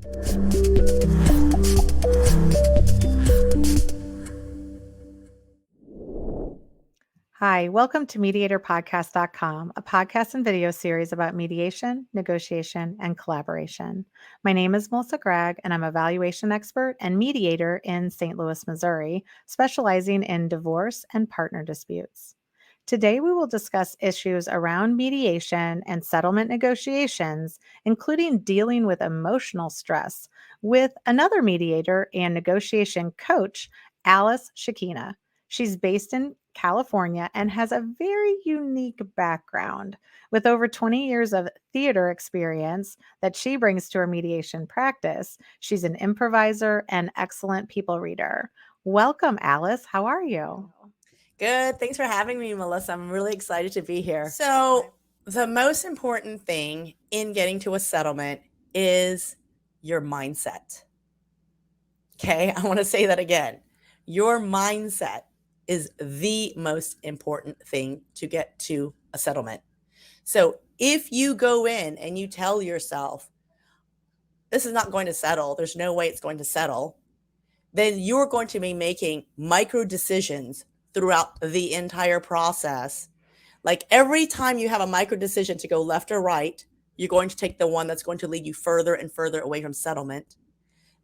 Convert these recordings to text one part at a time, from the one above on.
Hi, welcome to mediatorpodcast.com, a podcast and video series about mediation, negotiation, and collaboration. My name is Melissa Gragg, and I'm a valuation expert and mediator in St. Louis, Missouri, specializing in divorce and partner disputes. Today, we will discuss issues around mediation and settlement negotiations, including dealing with emotional stress, with another mediator and negotiation coach, Alice Shikina. She's based in California and has a very unique background with over 20 years of theater experience that she brings to her mediation practice. She's an improviser and excellent people reader. Welcome, Alice. How are you? Good. Thanks for having me, Melissa. I'm really excited to be here. So, the most important thing in getting to a settlement is your mindset. Okay, I want to say that again. Your mindset is the most important thing to get to a settlement. So, if you go in and you tell yourself, this is not going to settle, there's no way it's going to settle, then you're going to be making micro decisions throughout the entire process. Like every time you have a micro decision to go left or right, you're going to take the one that's going to lead you further and further away from settlement.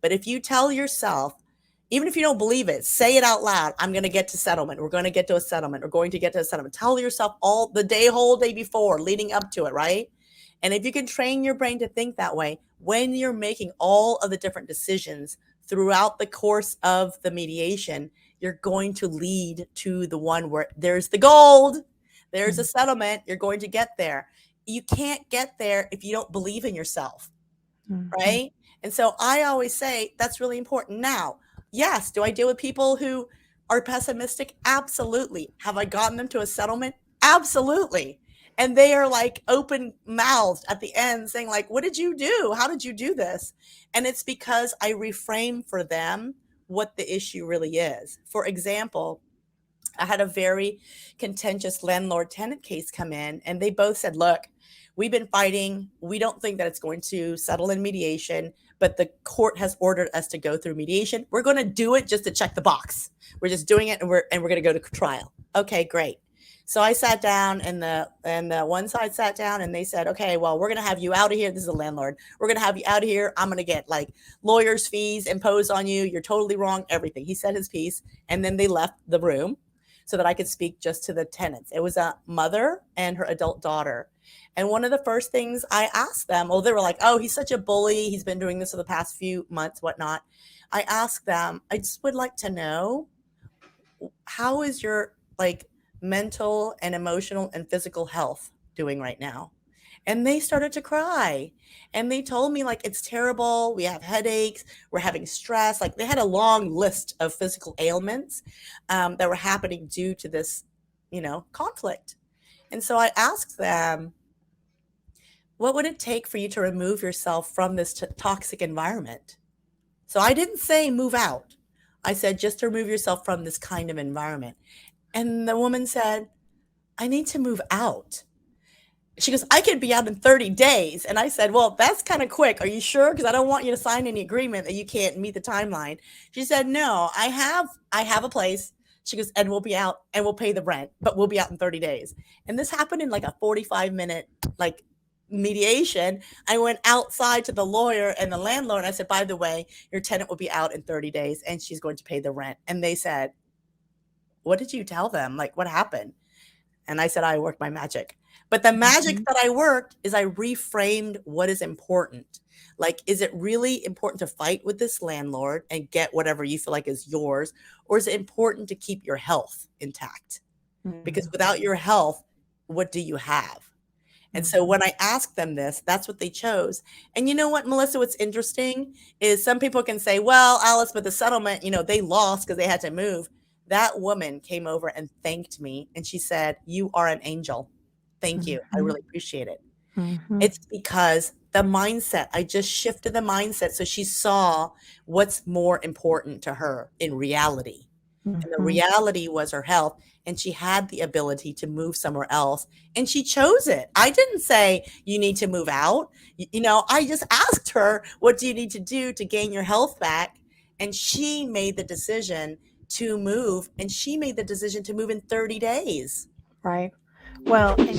But if you tell yourself, even if you don't believe it, say it out loud. I'm going to get to settlement. We're going to get to a settlement. We're going to get to a settlement. Tell yourself all the whole day before, leading up to it, right? And if you can train your brain to think that way, when you're making all of the different decisions throughout the course of the mediation, you're going to lead to the one where there's the gold, there's a settlement, you're going to get there. You can't get there if you don't believe in yourself, right? And so I always say that's really important. Now, yes, do I deal with people who are pessimistic? Absolutely. Have I gotten them to a settlement? Absolutely. And they are like open mouthed at the end saying like, what did you do? How did you do this? And it's because I reframe for them what the issue really is. For example, I had a very contentious landlord tenant case come in, and they both said, look, we've been fighting. We don't think that it's going to settle in mediation, but the court has ordered us to go through mediation. We're going to do it just to check the box. We're just doing it, and we're going to go to trial. Okay, great. So I sat down, and the one side sat down, and they said, okay, well, we're going to have you out of here. This is a landlord. We're going to have you out of here. I'm going to get like lawyers' fees imposed on you. You're totally wrong. Everything. He said his piece, and then they left the room so that I could speak just to the tenants. It was a mother and her adult daughter. And one of the first things I asked them, well, they were like, oh, he's such a bully. He's been doing this for the past few months, whatnot. I asked them, I just would like to know, how is your like mental and emotional and physical health doing right now? And they started to cry, and they told me like, it's terrible. We have headaches. We're having stress. Like they had a long list of physical ailments that were happening due to this, conflict. And so I asked them, what would it take for you to remove yourself from this toxic environment? So I didn't say move out. I said just to remove yourself from this kind of environment. And the woman said, I need to move out. She goes, I could be out in 30 days. And I said, well, that's kind of quick. Are you sure? Because I don't want you to sign any agreement that you can't meet the timeline. She said, no, I have a place. She goes, and we'll be out and we'll pay the rent, but we'll be out in 30 days. And this happened in like a 45-minute like mediation. I went outside to the lawyer and the landlord. And I said, by the way, your tenant will be out in 30 days and she's going to pay the rent. And they said, what did you tell them? Like, what happened? And I said, I worked my magic. But the magic that I worked is I reframed what is important. Like, is it really important to fight with this landlord and get whatever you feel like is yours? Or is it important to keep your health intact? Because without your health, what do you have? And so when I asked them this, that's what they chose. And you know what, Melissa, what's interesting is some people can say, well, Alice, but the settlement, they lost because they had to move. That woman came over and thanked me. And she said, you are an angel. Thank you. I really appreciate it. It's because the mindset, I just shifted the mindset. So she saw what's more important to her in reality. And the Mhm. reality was her health, and she had the ability to move somewhere else, and she chose it. I didn't say you need to move out. I just asked her, what do you need to do to gain your health back? And she made the decision to move, and she made the decision to move in 30 days. Right. Well, and